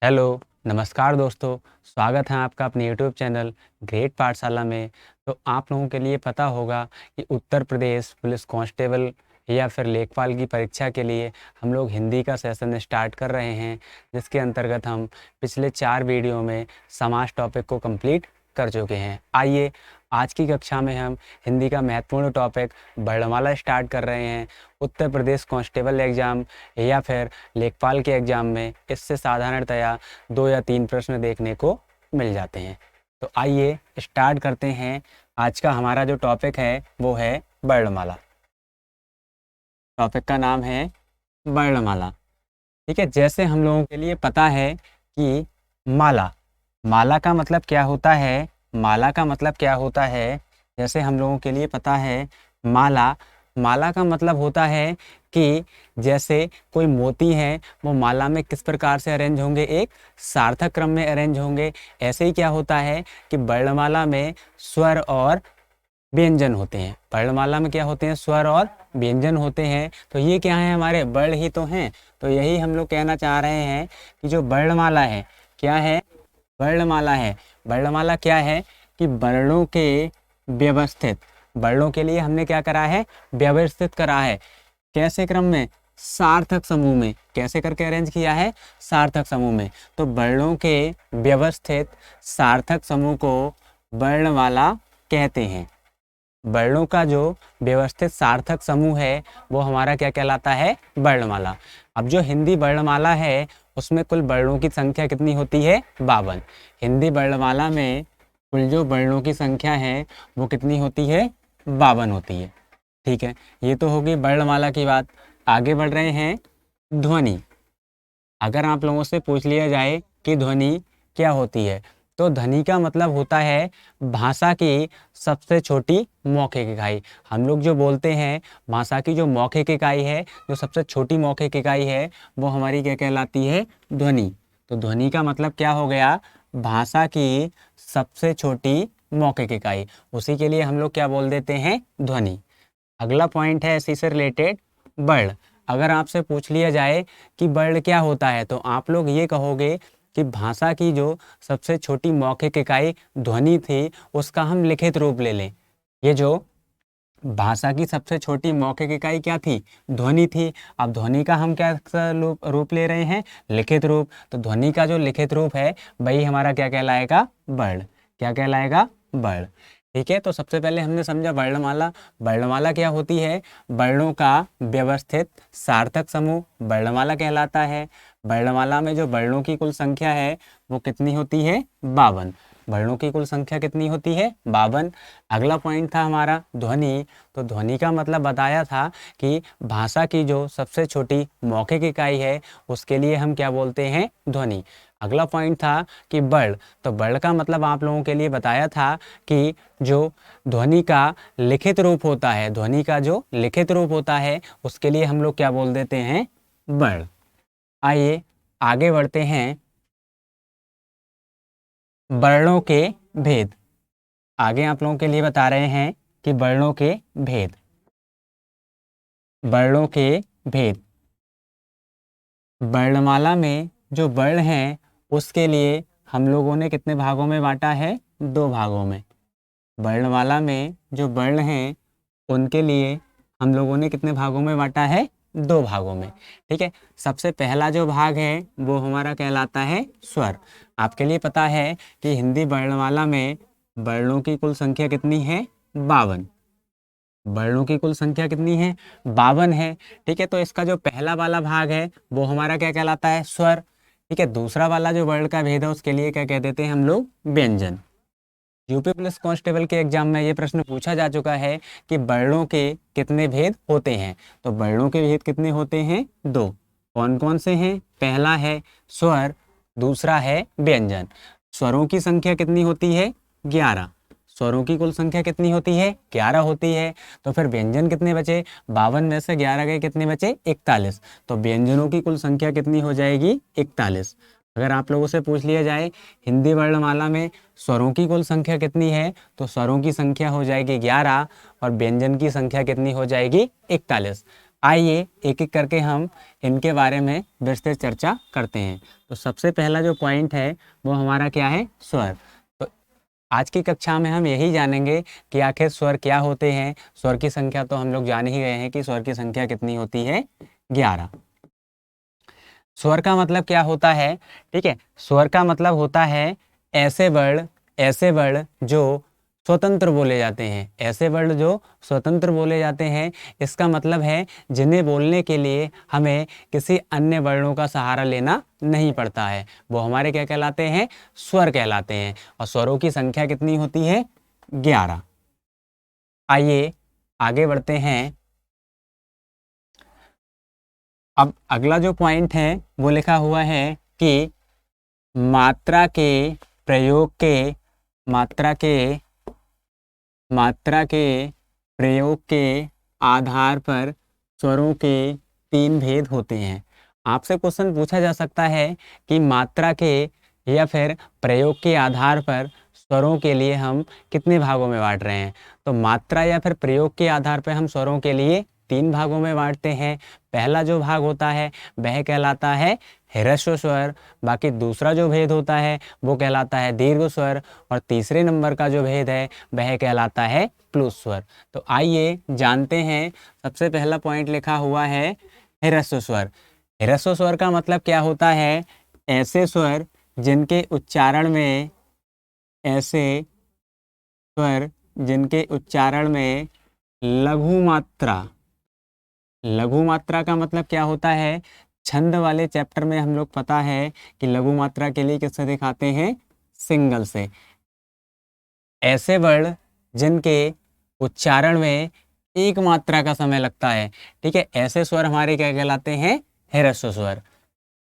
Hello, नमस्कार दोस्तों। स्वागत है आपका अपने यूट्यूब चैनल ग्रेट पाठशाला में। तो आप लोगों के लिए पता होगा कि उत्तर प्रदेश पुलिस कांस्टेबल या फिर लेखपाल की परीक्षा के लिए हम लोग हिंदी का सेशन स्टार्ट कर रहे हैं, जिसके अंतर्गत हम पिछले 4 वीडियो में समास टॉपिक को कंप्लीट कर चुके हैं। आइए आज की कक्षा में हम हिंदी का महत्वपूर्ण टॉपिक वर्णमाला स्टार्ट कर रहे हैं। उत्तर प्रदेश कांस्टेबल एग्ज़ाम या फिर लेखपाल के एग्ज़ाम में इससे साधारणतया 2 या 3 प्रश्न देखने को मिल जाते हैं। तो आइए स्टार्ट करते हैं। आज का हमारा जो टॉपिक है वो है वर्णमाला। टॉपिक का नाम है वर्णमाला। ठीक है, जैसे हम लोगों के लिए पता है कि माला माला का मतलब क्या होता है। माला का मतलब क्या होता है, जैसे हम लोगों के लिए पता है माला का मतलब होता है कि जैसे कोई मोती है वो माला में किस प्रकार से अरेंज होंगे, एक सार्थक क्रम में अरेंज होंगे। ऐसे ही क्या होता है कि वर्णमाला में स्वर और व्यंजन होते हैं। वर्णमाला में क्या होते हैं, स्वर और व्यंजन होते हैं। तो ये क्या है, हमारे वर्ण ही तो हैं। तो यही हम लोग कहना चाह रहे हैं कि जो वर्णमाला है क्या है, वर्णमाला है। वर्णमाला क्या है कि वर्णों के व्यवस्थित, वर्णों के लिए हमने क्या करा है, व्यवस्थित करा है। कैसे क्रम में, सार्थक समूह में। कैसे करके अरेंज किया है, सार्थक समूह में। तो वर्णों के व्यवस्थित सार्थक समूह को वर्णमाला कहते हैं। वर्णों का जो व्यवस्थित सार्थक समूह है वो हमारा क्या कहलाता है, वर्णमाला। अब जो हिंदी वर्णमाला है उसमें कुल वर्णों की संख्या कितनी होती है, 52। हिंदी वर्णमाला में कुल जो वर्णों की संख्या है वो कितनी होती है, 52 होती है। ठीक है, ये तो होगी वर्णमाला की बात। आगे बढ़ रहे हैं ध्वनि। अगर आप लोगों से पूछ लिया जाए कि ध्वनि क्या होती है, तो ध्वनि का मतलब होता है भाषा की सबसे छोटी मौखिक इकाई। हम लोग जो बोलते हैं भाषा की जो मौखिक इकाई है, जो सबसे छोटी मौखिक इकाई है, वो हमारी क्या कहलाती है, ध्वनि। तो ध्वनि का मतलब क्या हो गया, भाषा की सबसे छोटी मौखिक इकाई। उसी के लिए हम लोग क्या बोल देते हैं, ध्वनि। अगला पॉइंट है इसी से रिलेटेड वर्ण। अगर आपसे पूछ लिया जाए कि वर्ण क्या होता है, तो आप लोग ये कहोगे कि भाषा की जो सबसे छोटी मौखिक इकाई ध्वनि थी उसका हम लिखित रूप ले लें। ये जो भाषा की सबसे छोटी मौखिक इकाई क्या थी, ध्वनि थी। अब ध्वनि का हम क्या रूप ले रहे हैं, लिखित रूप। तो ध्वनि का जो लिखित रूप है वही हमारा क्या कहलाएगा, वर्ण। क्या कहलाएगा, वर्ण। ठीक है, तो सबसे पहले हमने समझा वर्णमाला। वर्णमाला क्या होती है, वर्णों का व्यवस्थित सार्थक समूह वर्णमाला कहलाता है। वर्णमाला में जो वर्णों की कुल संख्या है वो कितनी होती है, 52। वर्णों की कुल संख्या कितनी होती है, 52। अगला पॉइंट था हमारा ध्वनि। तो ध्वनि का मतलब बताया था कि भाषा की जो सबसे छोटी मौखिक इकाई है उसके लिए हम क्या बोलते हैं, ध्वनि। अगला पॉइंट था कि वर्ण। तो वर्ण का मतलब आप लोगों के लिए बताया था कि जो ध्वनि का लिखित रूप होता है, ध्वनि का जो लिखित रूप होता है उसके लिए हम लोग क्या बोल देते हैं, वर्ण। आइए आगे बढ़ते हैं, वर्णों के भेद। आगे आप लोगों के लिए बता रहे हैं कि वर्णों के भेद। वर्णों के भेद, वर्णमाला में जो वर्ण हैं उसके लिए हम लोगों ने कितने भागों में बांटा है, 2 भागों में। वर्णमाला में जो वर्ण हैं उनके लिए हम लोगों ने कितने भागों में बांटा है, 2 भागों में। ठीक है, सबसे पहला जो भाग है वो हमारा कहलाता है स्वर। आपके लिए पता है कि हिंदी वर्णमाला में वर्णों की कुल संख्या कितनी है, 52। वर्णों की कुल संख्या कितनी है, 52 है। ठीक है, तो इसका जो पहला वाला भाग है वो हमारा क्या कहलाता है, स्वर। ठीक है, दूसरा वाला जो वर्ण का भेद है उसके लिए क्या कह देते हैं हम लोग, व्यंजन। यूपी पुलिस कांस्टेबल के एग्जाम में ये प्रश्न पूछा जा चुका है कि वर्णों के कितने भेद होते हैं। तो वर्णों के भेद कितने होते हैं, 2। कौन कौन से हैं, पहला है स्वर, दूसरा है व्यंजन। स्वरों की संख्या कितनी होती है, 11। स्वरों की कुल संख्या कितनी होती है, 11 होती है। तो फिर व्यंजन कितने बचे, 52 में से 11 गए, कितने बचे, 41। तो व्यंजनों की कुल संख्या कितनी हो जाएगी, 41। अगर आप लोगों से पूछ लिया जाए हिंदी वर्णमाला में स्वरों की कुल संख्या कितनी है, तो स्वरों की संख्या हो जाएगी 11 और व्यंजन की संख्या कितनी हो जाएगी, 41। आइए एक एक करके हम इनके बारे में विस्तृत चर्चा करते हैं। तो सबसे पहला जो पॉइंट है वो हमारा क्या है, स्वर। तो आज की कक्षा में हम यही जानेंगे कि आखिर स्वर क्या होते हैं। स्वर की संख्या तो हम लोग जान ही गए हैं कि स्वर की संख्या कितनी होती है, 11। स्वर का मतलब क्या होता है, ठीक है। स्वर का मतलब होता है ऐसे वर्ण जो स्वतंत्र बोले जाते हैं, ऐसे वर्ण जो स्वतंत्र बोले जाते हैं। इसका मतलब है जिन्हें बोलने के लिए हमें किसी अन्य वर्णों का सहारा लेना नहीं पड़ता है, वो हमारे क्या कहलाते हैं, स्वर कहलाते हैं। और स्वरों की संख्या कितनी होती है, 11। आइए आगे बढ़ते हैं। अब अगला जो पॉइंट है वो लिखा हुआ है कि मात्रा के प्रयोग के मात्रा के प्रयोग के आधार पर स्वरों के 3 भेद होते हैं। आपसे क्वेश्चन पूछा जा सकता है कि मात्रा के या फिर प्रयोग के आधार पर स्वरों के लिए हम कितने भागों में बांट रहे हैं। तो मात्रा या फिर प्रयोग के आधार पर हम स्वरों के लिए 3 भागों में बांटते हैं। पहला जो भाग होता है वह कहलाता है ह्रस्व स्वर, बाकी दूसरा जो भेद होता है वो कहलाता है दीर्घ स्वर, और तीसरे नंबर का जो भेद है वह कहलाता है प्लुत स्वर। तो आइए जानते हैं। सबसे पहला पॉइंट लिखा हुआ है ह्रस्व स्वर। ह्रस्व स्वर का मतलब क्या होता है, ऐसे स्वर जिनके उच्चारण में लघु मात्रा का मतलब क्या होता है, छंद वाले चैप्टर में हम लोग पता है कि लघु मात्रा के लिए किससे दिखाते हैं, सिंगल से। ऐसे वर्ण जिनके उच्चारण में एक मात्रा का समय लगता है, ठीक है, ऐसे स्वर हमारे क्या कहलाते हैं, ह्रस्व स्वर।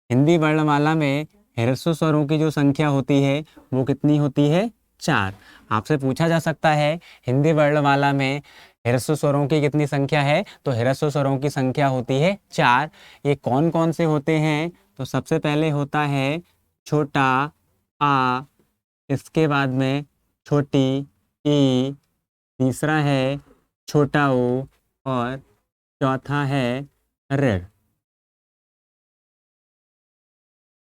हिंदी वर्णमाला में ह्रस्व स्वरों की जो संख्या होती है वो कितनी होती है, 4। आपसे पूछा जा सकता है हिंदी वर्णमाला में ह्रस्व स्वरों की कितनी संख्या है, तो ह्रस्व स्वरों की संख्या होती है 4। ये कौन कौन से होते हैं, तो सबसे पहले होता है छोटा आ, इसके बाद में छोटी ई, तीसरा है छोटा ऊ, और चौथा है ऋ।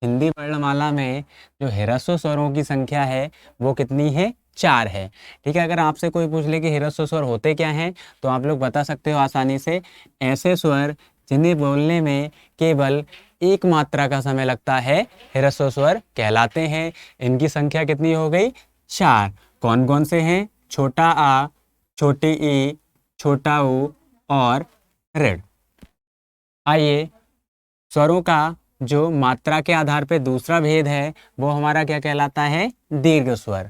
हिंदी वर्णमाला में जो ह्रस्व स्वरों की संख्या है वो कितनी है, 4 है। ठीक है, अगर आपसे कोई पूछ ले कि ह्रस्व स्वर होते क्या हैं, तो आप लोग बता सकते हो आसानी से, ऐसे स्वर जिन्हें बोलने में केवल एक मात्रा का समय लगता है ह्रस्व स्वर कहलाते हैं। इनकी संख्या कितनी हो गई, 4। कौन कौन से हैं, छोटा आ, छोटी ई, छोटा ऊ और ऋ। आइए स्वरों का जो मात्रा के आधार पे दूसरा भेद है वो हमारा क्या कहलाता है, दीर्घ स्वर।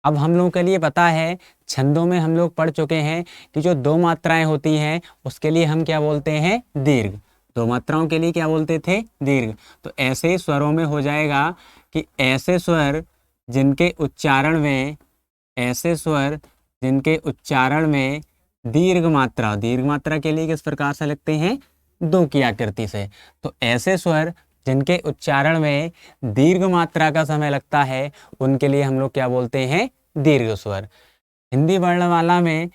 अब हम लोगों के लिए पता है, छंदों में हम लोग पढ़ चुके हैं कि जो 2 मात्राएं होती हैं उसके लिए हम क्या बोलते हैं, दीर्घ। 2 मात्राओं के लिए क्या बोलते थे, दीर्घ। तो ऐसे स्वरों में हो जाएगा कि ऐसे स्वर जिनके उच्चारण में दीर्घ मात्रा के लिए किस प्रकार से लिखते हैं, 2 की आकृति से। तो ऐसे स्वर जिनके उच्चारण में दीर्घ मात्रा का समय लगता है उनके लिए हम लोग क्या बोलते हैं, दीर्घ स्वर। हिंदी वर्णमाला में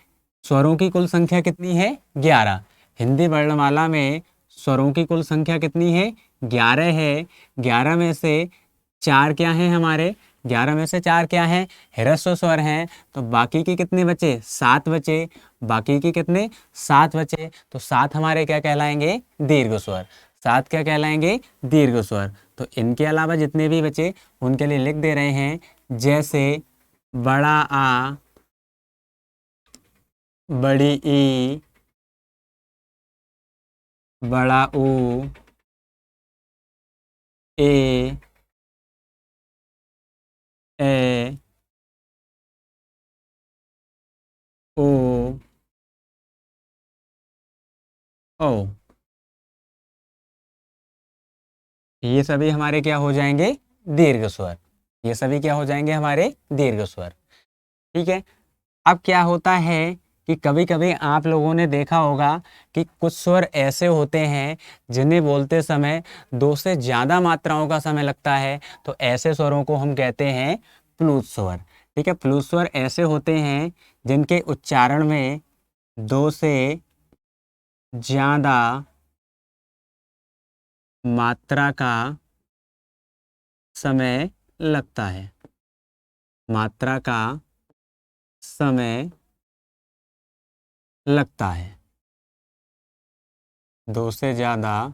स्वरों की कुल संख्या कितनी है, 11। हिंदी वर्णमाला में स्वरों की कुल संख्या कितनी है, 11 है। 11 में से 4 क्या हैं हमारे, 11 में से 4 क्या हैं, ह्रस्व स्वर हैं। तो बाकी के कितने बचे, 7 बचे। बाकी के कितने, 7 बचे। तो 7 हमारे क्या कहलाएंगे, दीर्घ स्वर। 7 क्या कहलाएंगे, दीर्घ स्वर। तो इनके अलावा जितने भी बचे उनके लिए लिख दे रहे हैं, जैसे बड़ा आ, बड़ी ई, बड़ा ऊ, ए, ओ, ओ। ये सभी हमारे क्या हो जाएंगे, दीर्घ स्वर। ये सभी क्या हो जाएंगे, हमारे दीर्घ स्वर। ठीक है। अब क्या होता है कि कभी कभी आप लोगों ने देखा होगा कि कुछ स्वर ऐसे होते हैं जिन्हें बोलते समय 2 से ज़्यादा मात्राओं का समय लगता है। तो ऐसे स्वरों को हम कहते हैं प्लुत स्वर। ठीक है, प्लुत स्वर ऐसे होते हैं जिनके उच्चारण में 2 से ज़्यादा मात्रा का समय लगता है। मात्रा का समय लगता है। दो से ज़्यादा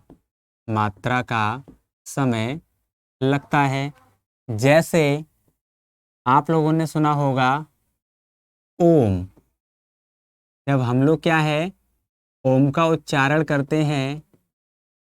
मात्रा का समय लगता है। जैसे आप लोगों ने सुना होगा ओम। जब हम लोग क्या है ओम का उच्चारण करते हैं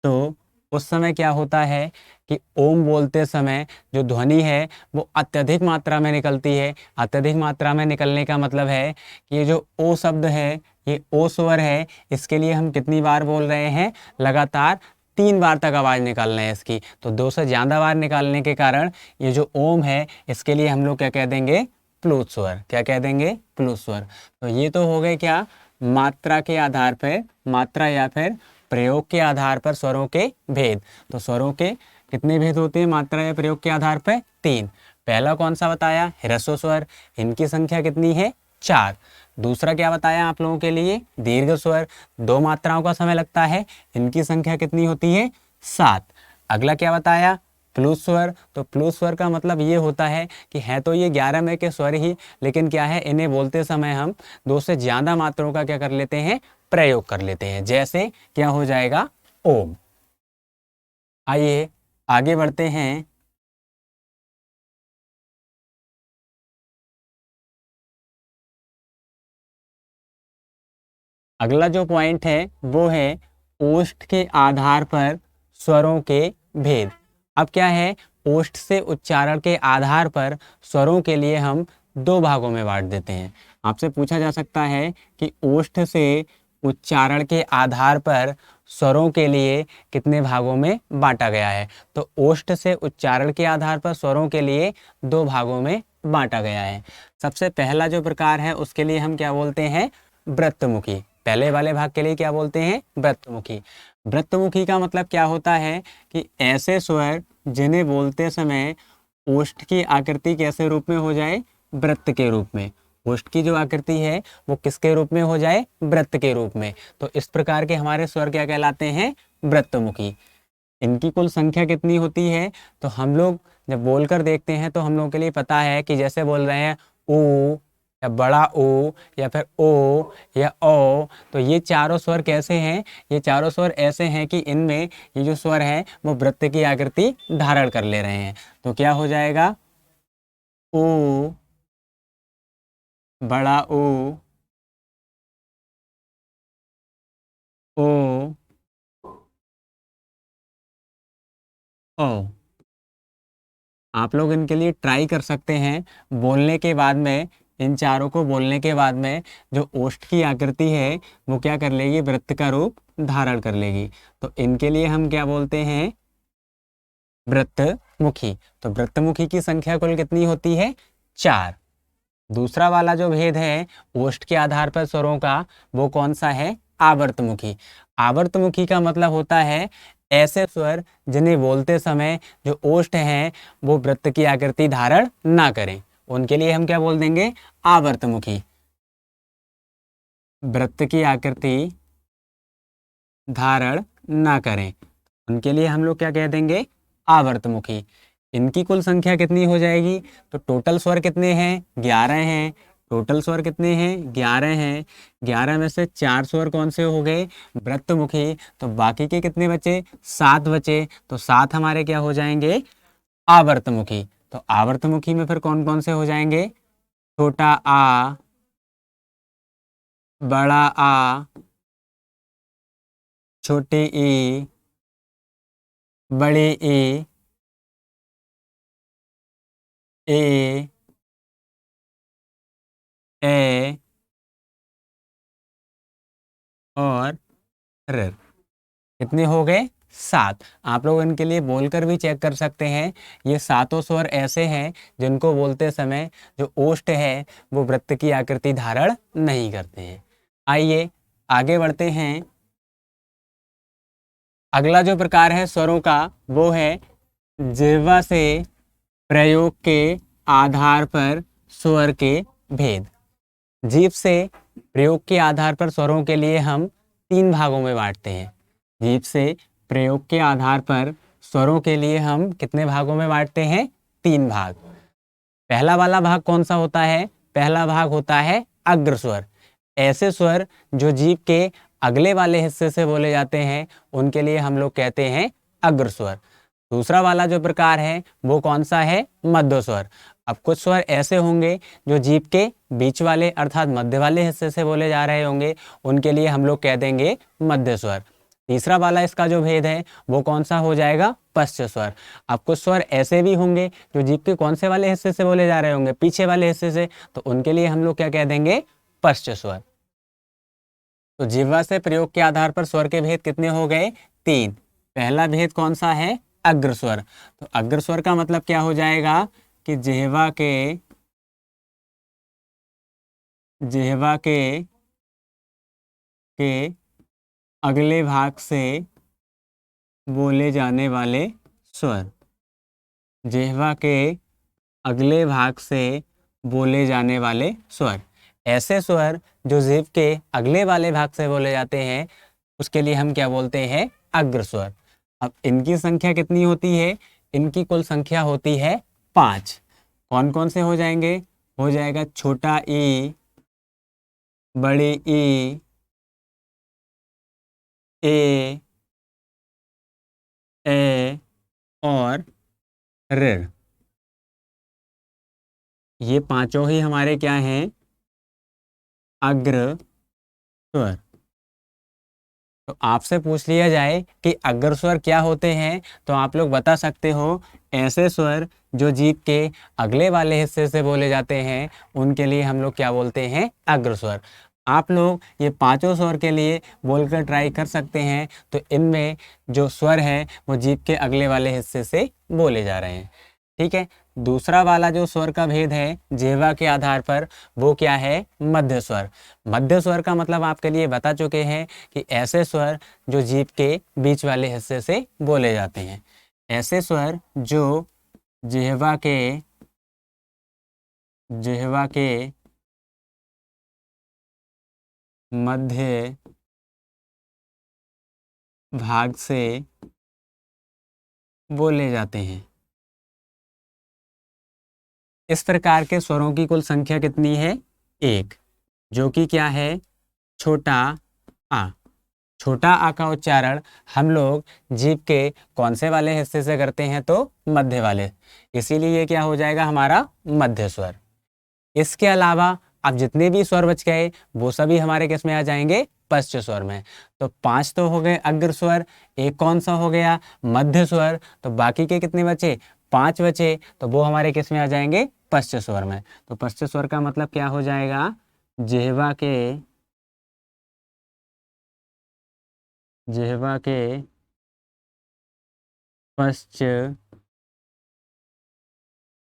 तो उस समय क्या होता है कि ओम बोलते समय जो ध्वनि है वो अत्यधिक मात्रा में निकलती है। अत्यधिक मात्रा में निकलने का मतलब है कि ये जो ओ शब्द है, ये ओ स्वर है, इसके लिए हम कितनी बार बोल रहे हैं? लगातार 3 बार तक आवाज़ निकाल रहे हैं इसकी। तो 2 से ज़्यादा बार निकालने के कारण ये जो ओम है इसके लिए हम लोग क्या कह देंगे? प्लुत स्वर। क्या कह देंगे? प्लुत स्वर। तो ये तो हो गए क्या? मात्रा के आधार पर, मात्रा या फिर प्रयोग के आधार पर स्वरों के भेद। तो स्वरों के कितने भेद होते हैं मात्रा या प्रयोग के आधार पर? 3। पहला कौन सा बताया? ह्रस्व स्वर। इनकी संख्या कितनी है? 4। दूसरा क्या बताया आप लोगों के लिए? दीर्घ स्वर। 2 मात्राओं का समय लगता है। इनकी संख्या कितनी होती है? 7। अगला क्या बताया? प्लुत स्वर। तो प्लुत स्वर का मतलब ये होता है कि है तो ये 11 में के स्वर ही, लेकिन क्या है इन्हें बोलते समय हम 2 से ज़्यादा मात्राओं का क्या कर लेते हैं? प्रयोग कर लेते हैं। जैसे क्या हो जाएगा? ओम। आइए आगे बढ़ते हैं। अगला जो पॉइंट है वो है ओष्ठ के आधार पर स्वरों के भेद। अब क्या है, ओष्ठ से उच्चारण के आधार पर स्वरों के लिए हम 2 भागों में बांट देते हैं। आपसे पूछा जा सकता है कि ओष्ठ से उच्चारण के आधार पर स्वरों के लिए कितने भागों में बांटा गया है? तो ओष्ठ से उच्चारण के आधार पर स्वरों के लिए 2 भागों में बांटा गया है। सबसे पहला जो प्रकार है उसके लिए हम क्या बोलते हैं? वृत्तमुखी। पहले वाले भाग के लिए क्या बोलते हैं? वृत्तमुखी। वृत्तमुखी का मतलब क्या होता है कि ऐसे स्वर जिन्हें बोलते समय ओष्ठ की आकृति कैसे रूप में हो जाए? वृत्त के रूप में। ओष्ठ की जो आकृति है वो किसके रूप में हो जाए? वृत्त के रूप में। तो इस प्रकार के हमारे स्वर क्या कहलाते हैं? वृत्तमुखी। इनकी कुल संख्या कितनी होती है? तो हम लोग जब बोलकर देखते हैं तो हम लोगों के लिए पता है कि जैसे बोल रहे हैं ऊ या बड़ा ओ या फिर ओ या ओ, तो ये चारों स्वर कैसे हैं? ये चारों स्वर ऐसे हैं कि इनमें ये जो स्वर है वो वृत्त की आकृति धारण कर ले रहे हैं। तो क्या हो जाएगा? ओ, बड़ा ओ, ओ, ओ। आप लोग इनके लिए ट्राई कर सकते हैं। बोलने के बाद में, इन चारों को बोलने के बाद में जो ओष्ठ की आकृति है वो क्या कर लेगी? वृत्त का रूप धारण कर लेगी। तो इनके लिए हम क्या बोलते हैं? वृत्तमुखी। तो वृत्तमुखी की संख्या कुल कितनी होती है? 4। दूसरा वाला जो भेद है ओष्ठ के आधार पर स्वरों का, वो कौन सा है? आवर्तमुखी। आवर्तमुखी का मतलब होता है ऐसे स्वर जिन्हें बोलते समय जो ओष्ठ हैं वो वृत्त की आकृति धारण ना करें, उनके लिए हम क्या बोल देंगे? आवर्तमुखी। वृत्त की आकृति धारण ना करें, उनके लिए हम लोग क्या कह देंगे? आवर्तमुखी। इनकी कुल संख्या कितनी हो जाएगी? तो टोटल स्वर कितने हैं? 11 हैं। टोटल स्वर कितने हैं? 11 हैं। 11 में से 4 स्वर कौन से हो गए? वृत्तमुखी। तो बाकी के कितने बचे? 7 बचे। तो 7 हमारे क्या हो जाएंगे? आवर्तमुखी। तो आवर्तमुखी में फिर कौन कौन से हो जाएंगे? छोटा आ, बड़ा आ, छोटी ई, बड़ी ई, ए, ए और र। कितने हो गए? 7। आप लोग इनके लिए बोलकर भी चेक कर सकते हैं। ये सातों स्वर ऐसे हैं जिनको बोलते समय जो ओष्ठ है वो वृत्त की आकृति धारण नहीं करते हैं। आइए आगे बढ़ते हैं। अगला जो प्रकार है स्वरों का वो है जिह्वा से प्रयोग के आधार पर स्वर के भेद। जीभ से प्रयोग के आधार पर स्वरों के लिए हम 3 भागों में बांटते हैं। जीभ से प्रयोग के आधार पर स्वरों के लिए हम कितने भागों में बांटते हैं? 3 भाग। पहला वाला भाग कौन सा होता है? पहला भाग होता है अग्र स्वर। ऐसे स्वर जो जीभ के अगले वाले हिस्से से बोले जाते हैं उनके लिए हम लोग कहते हैं अग्र स्वर। दूसरा वाला जो प्रकार है वो कौन सा है? मध्य स्वर। अब कुछ स्वर ऐसे होंगे जो जीभ के बीच वाले अर्थात मध्य वाले हिस्से से बोले जा रहे होंगे, उनके लिए हम लोग कह देंगे मध्य स्वर। तीसरा वाला इसका जो भेद है वो कौन सा हो जाएगा? पश्च स्वर। अब कुछ स्वर ऐसे भी होंगे जो जीभ के कौन से वाले हिस्से से बोले जा रहे होंगे? पीछे वाले हिस्से से, तो उनके लिए हम लोग क्या कह देंगे? पश्च स्वर। तो जिह्वा से प्रयोग के आधार पर स्वर के भेद कितने हो गए? 3। पहला भेद कौन सा है? अग्र स्वर। तो अग्र स्वर का मतलब क्या हो जाएगा कि जिह्वा के अगले भाग से बोले जाने वाले स्वर। जिह्वा के अगले भाग से बोले जाने वाले स्वर। ऐसे स्वर जो जीभ के अगले वाले भाग से बोले जाते हैं उसके लिए हम क्या बोलते हैं? अग्र स्वर। अब इनकी संख्या कितनी होती है? इनकी कुल संख्या होती है 5। कौन कौन से हो जाएंगे? हो जाएगा छोटा ई, बड़ी ई, ए, और ऋ। ये पांचों ही हमारे क्या हैं? अग्र स्वर। तो आपसे पूछ लिया जाए कि अग्र स्वर क्या होते हैं तो आप लोग बता सकते हो ऐसे स्वर जो जीभ के अगले वाले हिस्से से बोले जाते हैं उनके लिए हम लोग क्या बोलते हैं? अग्र स्वर। आप लोग ये पांचों स्वर के लिए बोलकर ट्राई कर सकते हैं। तो इनमें जो स्वर है वो जीभ के अगले वाले हिस्से से बोले जा रहे हैं। ठीक है। दूसरा वाला जो स्वर का भेद है जिह्वा के आधार पर वो क्या है? मध्य स्वर। मध्य स्वर का मतलब आपके लिए बता चुके हैं कि ऐसे स्वर जो जीभ के बीच वाले हिस्से से बोले जाते हैं। ऐसे स्वर जो जिह्वा के मध्य भाग से बोले जाते हैं। इस प्रकार के स्वरों की कुल संख्या कितनी है? 1, जो कि क्या है? छोटा आ। छोटा आ का उच्चारण हम लोग जीभ के कौन से वाले हिस्से से करते हैं? तो मध्य वाले। इसीलिए ये क्या हो जाएगा? हमारा मध्य स्वर। इसके अलावा अब जितने भी स्वर बच गए वो सभी हमारे किस में आ जाएंगे? पश्च स्वर में। तो 5 तो हो गए अग्र स्वर, एक कौन सा हो गया? मध्य स्वर। तो बाकी के कितने बचे? 5 बचे। तो वो हमारे किस में आ जाएंगे? पश्च स्वर में। तो पश्च स्वर का मतलब क्या हो जाएगा? जिह्वा के पश्च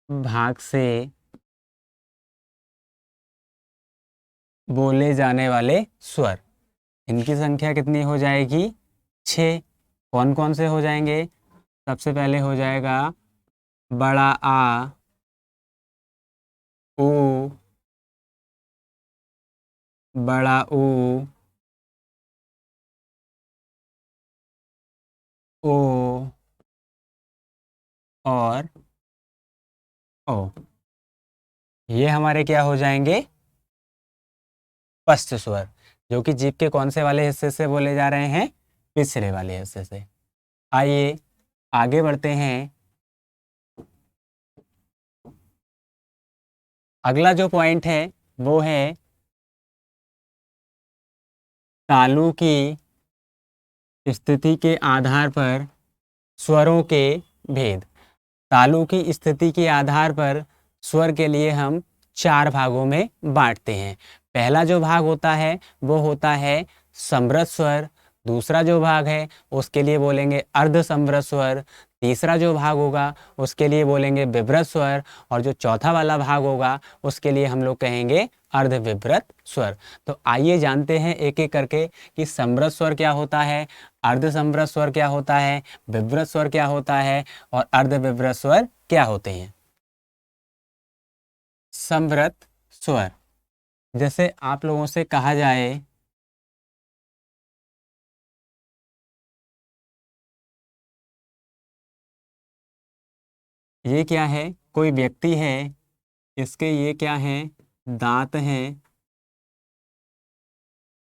भाग से बोले जाने वाले स्वर। इनकी संख्या कितनी हो जाएगी? 6। कौन कौन से हो जाएंगे? सबसे पहले हो जाएगा बड़ा आ, ऊ, बड़ा ऊ, ओ और ओ। ये हमारे क्या हो जाएंगे? पश्च स्वर, जो कि जीभ के कौन से वाले हिस्से से बोले जा रहे हैं? पिछले वाले हिस्से से। आइए आगे बढ़ते हैं। अगला जो पॉइंट है वो है तालु की स्थिति के आधार पर स्वरों के भेद। तालु की स्थिति के आधार पर स्वर के लिए हम 4 भागों में बांटते हैं। पहला जो भाग होता है वो होता है समृद्ध स्वर। दूसरा जो भाग है उसके लिए बोलेंगे अर्ध समृद्ध स्वर। तीसरा जो भाग होगा उसके लिए बोलेंगे विवृत स्वर। और जो चौथा वाला भाग होगा उसके लिए हम लोग कहेंगे अर्ध विवृत स्वर। तो आइए जानते हैं एक एक करके कि समृद्ध स्वर क्या होता है, अर्ध समृद्ध स्वर क्या होता है, विवृत स्वर क्या होता है और अर्ध विवृत स्वर क्या होते हैं। समृद्ध स्वर, जैसे आप लोगों से कहा जाए ये क्या है, कोई व्यक्ति है, इसके ये क्या है, दांत हैं,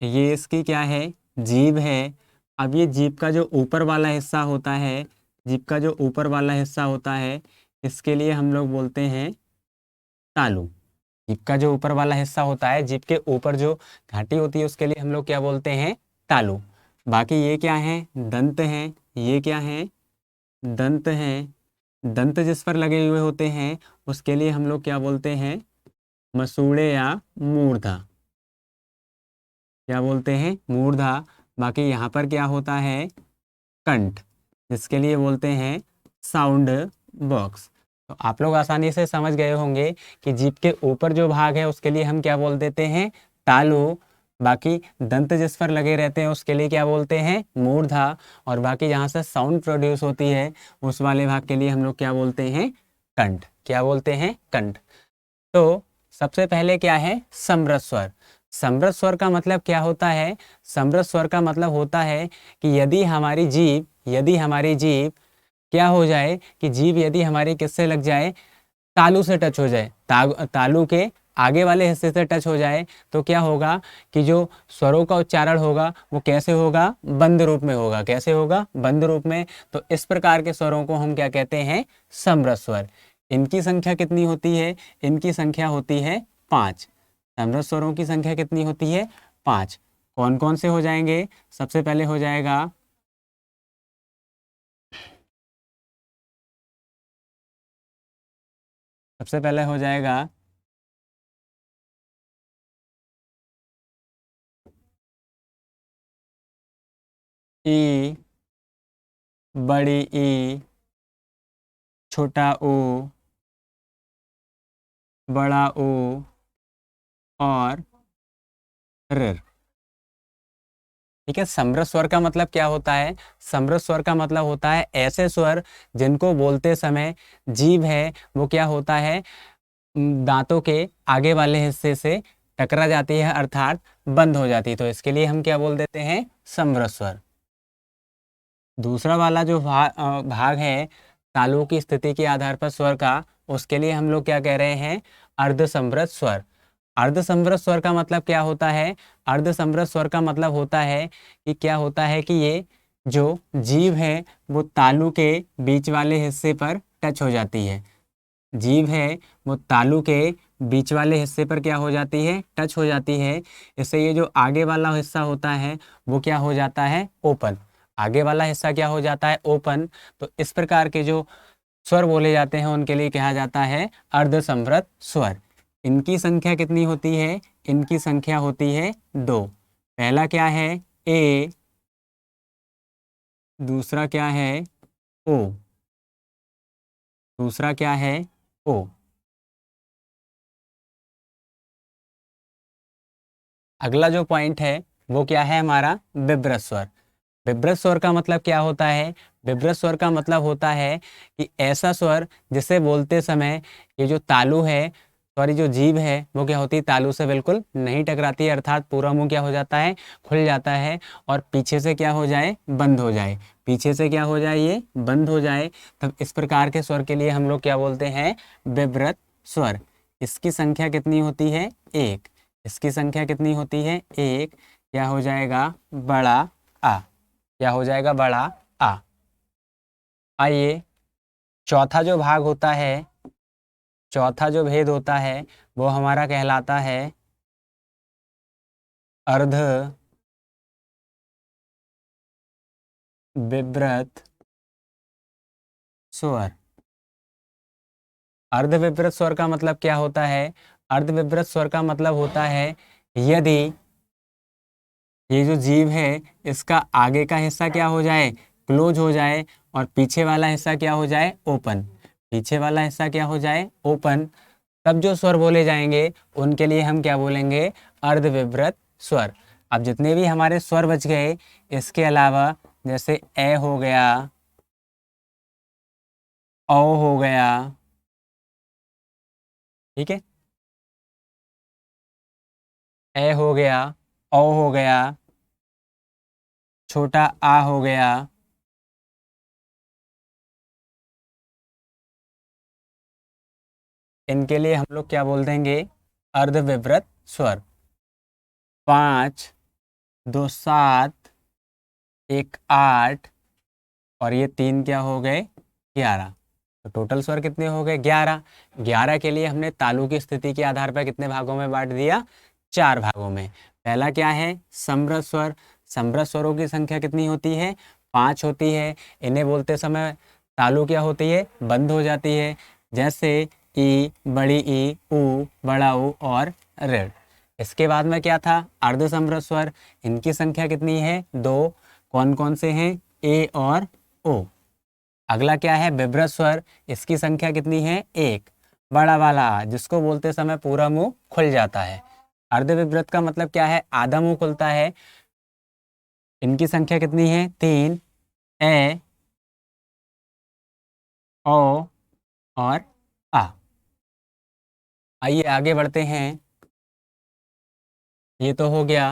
ये इसकी क्या है, जीभ है। अब ये जीभ का जो ऊपर वाला हिस्सा होता है, जीभ का जो ऊपर वाला हिस्सा होता है, इसके लिए हम लोग बोलते हैं तालू। जीभ का जो ऊपर वाला हिस्सा होता है, जीभ के ऊपर जो घाटी होती है, उसके लिए हम लोग क्या बोलते हैं, तालू। बाकी ये क्या है, दंत हैं, ये क्या है, दंत हैं। दंत जिस पर लगे हुए होते हैं, उसके लिए हम लोग क्या बोलते हैं, मसूड़े या मूर्धा। क्या बोलते हैं, मूर्धा। बाकी यहाँ पर क्या होता है, कंठ, जिसके लिए बोलते हैं साउंड बॉक्स। तो आप लोग आसानी से समझ गए होंगे कि जीभ के ऊपर जो भाग है उसके लिए हम क्या बोल देते हैं, तालु। बाकी दंत जिस पर लगे रहते हैं उसके लिए क्या बोलते हैं, मूर्धा। और बाकी जहाँ से साउंड प्रोड्यूस होती है उस वाले भाग के लिए हम लोग क्या बोलते हैं, कंठ। क्या बोलते हैं, कंठ। तो सबसे पहले क्या है, समृद्ध स्वर। समृद्ध स्वर का मतलब क्या होता है, समृद्ध स्वर का मतलब होता है कि यदि हमारी जीभ क्या हो जाए, कि जीभ यदि हमारी किससे लग जाए, तालू से टच हो जाए, तालू के आगे वाले हिस्से से टच हो जाए, तो क्या होगा कि जो स्वरों का उच्चारण होगा वो कैसे होगा, बंद रूप में होगा। कैसे होगा, बंद रूप में। तो इस प्रकार के स्वरों को हम क्या कहते हैं, समृद्ध स्वर। इनकी संख्या कितनी होती है, इनकी संख्या होती है 5। समृद्ध स्वरों की संख्या कितनी होती है, 5। कौन कौन से हो जाएंगे, सबसे पहले हो जाएगा, सबसे पहले हो जाएगा ई, बड़ी ई, छोटा ओ, बड़ा ओ और ऋ। ठीक है। समृद्ध स्वर का मतलब क्या होता है, समृद्ध स्वर का मतलब होता है ऐसे स्वर जिनको बोलते समय जीभ है वो क्या होता है, दांतों के आगे वाले हिस्से से टकरा जाती है, अर्थात बंद हो जाती है। तो इसके लिए हम क्या बोल देते हैं, समृद्ध स्वर। दूसरा वाला जो भाग है तालु की स्थिति के आधार पर स्वर का, उसके लिए हम लोग क्या कह रहे हैं, अर्ध समृद्ध स्वर। अर्ध समृद्ध स्वर का मतलब क्या होता है, अर्ध समृद्ध स्वर का मतलब होता है कि क्या होता है कि ये जो जीभ है वो तालु के बीच वाले हिस्से पर टच हो जाती है। जीभ है वो तालु के बीच वाले हिस्से पर क्या हो जाती है, टच हो जाती है। इससे ये जो आगे वाला हिस्सा होता है वो क्या हो जाता है, ओपन। आगे वाला हिस्सा क्या हो जाता है, ओपन। तो इस प्रकार के जो स्वर बोले जाते हैं उनके लिए कहा जाता है अर्ध समृद्ध स्वर। इनकी संख्या कितनी होती है, इनकी संख्या होती है 2। पहला क्या है, ए, दूसरा क्या है, ओ, दूसरा क्या है, ओ। अगला जो पॉइंट है वो क्या है हमारा, विब्रत स्वर। विब्रत स्वर का मतलब क्या होता है, विब्रत स्वर का मतलब होता है कि ऐसा स्वर जिसे बोलते समय ये जो तालु है, सॉरी जो जीभ है वो क्या होती है, तालु से बिल्कुल नहीं टकराती है, अर्थात पूरा मुंह क्या हो जाता है, खुल जाता है और पीछे से क्या हो जाए, बंद हो जाए। पीछे से क्या हो जाए, ये बंद हो जाए। तब इस प्रकार के स्वर के लिए हम लोग क्या बोलते हैं, विब्रत स्वर। इसकी संख्या कितनी होती है, 1। इसकी संख्या कितनी होती है, 1। क्या हो जाएगा, बड़ा आ। क्या हो जाएगा, बड़ा आ। आइए, चौथा जो भाग होता है, चौथा जो भेद होता है वो हमारा कहलाता है अर्ध विब्रत स्वर। अर्ध विब्रत स्वर का मतलब क्या होता है, अर्ध विब्रत स्वर का मतलब होता है यदि ये जो जीभ है इसका आगे का हिस्सा क्या हो जाए, क्लोज हो जाए, और पीछे वाला हिस्सा क्या हो जाए, ओपन। पीछे वाला हिस्सा क्या हो जाए, ओपन। तब जो स्वर बोले जाएंगे उनके लिए हम क्या बोलेंगे, अर्ध विब्रत स्वर। अब जितने भी हमारे स्वर बच गए, इसके अलावा जैसे ए हो गया, औ हो गया, ठीक है, ए हो गया, औ हो गया, छोटा आ हो गया, इनके लिए हम लोग क्या बोल देंगे, अर्धविवृत स्वर। 5, 2 7, 1 8 और ये 3 क्या हो गए, 11। तो टोटल स्वर कितने हो गए, 11। 11 के लिए हमने तालु की स्थिति के आधार पर कितने भागों में बांट दिया, 4 भागों में। पहला क्या है, समृद्ध स्वर। समृद्ध स्वरों की संख्या कितनी होती है, 5 होती है। इन्हें बोलते समय तालु क्या होती है, बंद हो जाती है। जैसे ई, बड़ी ई, ऊ, बड़ा ऊ और ऋ। इसके बाद में क्या था, अर्ध समृद्ध स्वर। इनकी संख्या कितनी है, 2। कौन कौन से हैं, ए और ओ। अगला क्या है, विवृत स्वर। इसकी संख्या कितनी है, 1। बड़ा वाला आ, जिसको बोलते समय पूरा मुंह खुल जाता है। अर्धविवृत का मतलब क्या है, आधा मुंह खुलता है। इनकी संख्या कितनी है, 3। ए, ओ और आ। आइए आगे बढ़ते हैं। ये तो हो गया,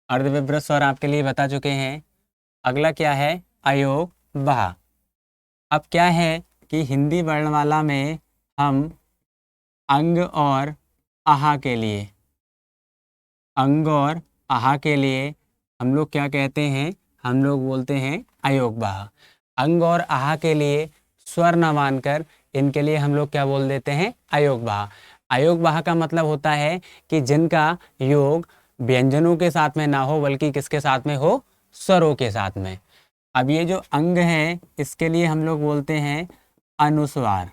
अर्धविवृत स्वर आपके लिए बता चुके हैं। अगला क्या है, अयोग बहा। अब क्या है कि हिंदी वर्णमाला में हम अंग और आहा के लिए, अंग और आहा के लिए हम लोग क्या कहते हैं, हम लोग बोलते हैं अयोग बहा। अंग और आहा के लिए स्वर न मानकर इनके लिए हम लोग क्या बोल देते हैं, अयोग बहा। अयोग बहा का मतलब होता है कि जिनका योग व्यंजनों के साथ में ना हो बल्कि किसके साथ में हो, स्वरों के साथ में। अब ये जो अंग है इसके लिए हम लोग बोलते हैं अनुस्वार।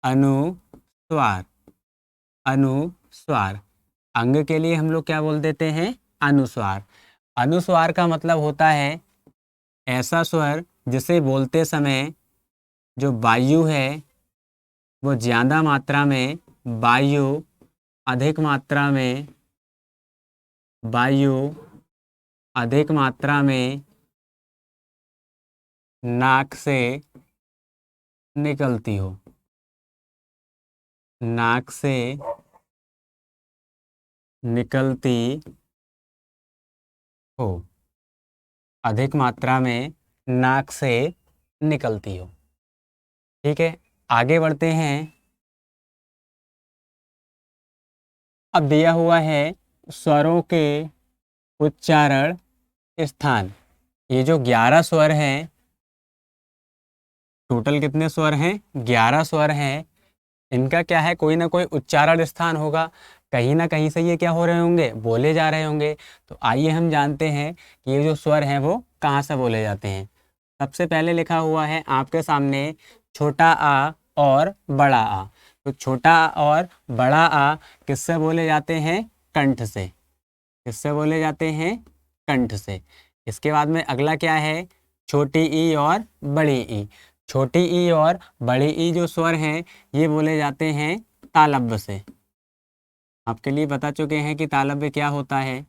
अनुस्वार, अनुस्वार। अंग के लिए हम लोग क्या बोल देते हैं, अनुस्वार। अनुस्वार का मतलब होता है ऐसा स्वर जिसे बोलते समय जो वायु है वो ज़्यादा मात्रा में, वायु अधिक मात्रा में, वायु अधिक मात्रा में नाक से निकलती हो, नाक से निकलती हो, अधिक मात्रा में नाक से निकलती हो। ठीक है, आगे बढ़ते हैं। अब दिया हुआ है स्वरों के उच्चारण स्थान। ये जो 11 स्वर हैं, टोटल कितने स्वर हैं, 11 स्वर हैं। इनका क्या है, कोई ना कोई उच्चारण स्थान होगा, कहीं ना कहीं से ये क्या हो रहे होंगे, बोले जा रहे होंगे। तो आइए हम जानते हैं कि ये जो स्वर हैं वो कहाँ से बोले जाते हैं। सबसे पहले लिखा हुआ है आपके सामने छोटा आ और बड़ा आ। तो छोटा आ और बड़ा आ किससे बोले जाते हैं, कंठ से। किससे बोले जाते हैं, कंठ से। इसके बाद में अगला क्या है, छोटी ई और बड़ी ई। छोटी ई और बड़ी ई जो स्वर हैं ये बोले जाते हैं तालव्य से। आपके लिए बता चुके हैं कि तालव्य क्या होता है।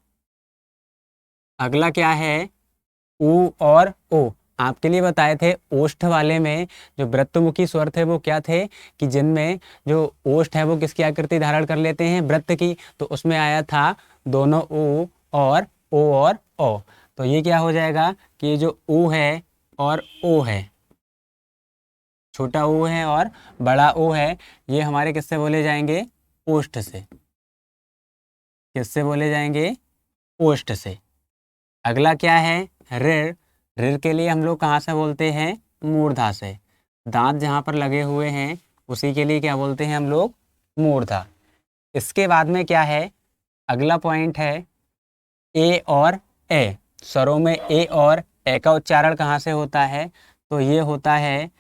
अगला क्या है, ऊ और ओ। आपके लिए बताए थे ओष्ठ वाले में जो वृत्तमुखी स्वर थे वो क्या थे, कि जिनमें जो ओष्ठ है वो किसकी आकृति धारण कर लेते हैं, वृत्त की। तो उसमें आया था दोनों ऊ और ओ और ओ। तो ये क्या हो जाएगा कि ये जो ऊ है और ओ है, छोटा ऊ है और बड़ा ऊ है, ये हमारे किससे बोले जाएंगे, ओष्ठ से। किससे बोले जाएंगे, ओष्ठ से। अगला क्या है, ऋ। ऋ के लिए हम लोग कहाँ से बोलते हैं, मूर्धा से। दांत जहाँ पर लगे हुए हैं उसी के लिए क्या बोलते हैं हम लोग, मूर्धा। इसके बाद में क्या है, अगला पॉइंट है ए और ए। स्वरों में ए और ए का उच्चारण कहाँ से होता है, तो ये होता है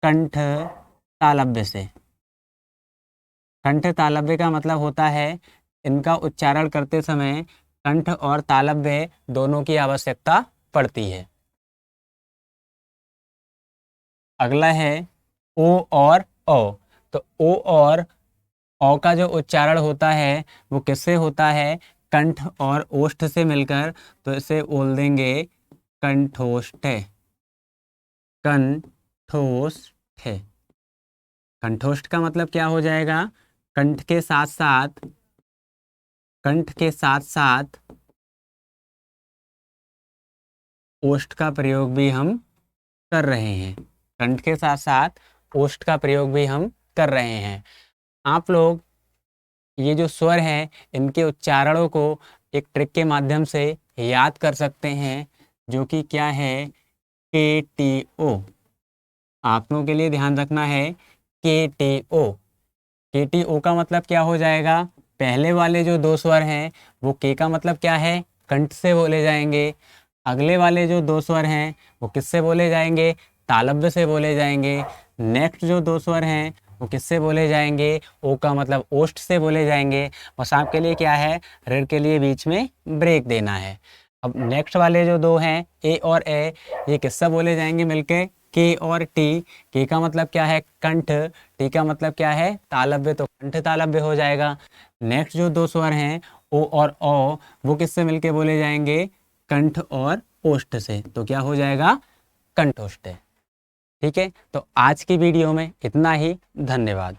कंठ तालव्य से। कंठ तालव्य का मतलब होता है इनका उच्चारण करते समय कंठ और तालव्य दोनों की आवश्यकता पड़ती है। अगला है ओ और ओ। तो ओ और ओ का जो उच्चारण होता है वो किससे होता है, कंठ और ओष्ठ से मिलकर। तो इसे बोल देंगे कंठोष्ठ। कंठोष्ठ। कंठोष्ठ का मतलब क्या हो जाएगा, कंठ के साथ साथ, कंठ के साथ साथ ओष्ठ का प्रयोग भी हम कर रहे हैं। कंठ के साथ साथ ओष्ठ का प्रयोग भी हम कर रहे हैं। आप लोग ये जो स्वर हैं इनके उच्चारणों को एक ट्रिक के माध्यम से याद कर सकते हैं, जो कि क्या है, के टी ओ। आप लोगों के लिए ध्यान रखना है के टी ओ। के टी ओ का मतलब क्या हो जाएगा, पहले वाले जो दो स्वर हैं वो के का मतलब क्या है, कंठ से बोले जाएंगे। अगले वाले जो दो स्वर हैं वो किससे बोले जाएंगे, तालव्य से बोले जाएंगे। नेक्स्ट जो दो स्वर हैं वो किससे बोले जाएंगे, ओ का मतलब ओष्ठ से बोले जाएंगे। बस आपके लिए क्या है, ऋ के लिए बीच में ब्रेक देना है। अब नेक्स्ट वाले जो दो हैं ए और ए, ये किससे बोले जाएंगे मिलके, के और टी। के का मतलब क्या है, कंठ। टी का मतलब क्या है, तालव्य, तो कंठ तालव्य हो जाएगा। नेक्स्ट जो दो स्वर हैं ओ और ओ, वो किससे मिलके बोले जाएंगे, कंठ और ओष्ठ से, तो क्या हो जाएगा, कंठोष्ठ। ठीक है, तो आज की वीडियो में इतना ही। धन्यवाद।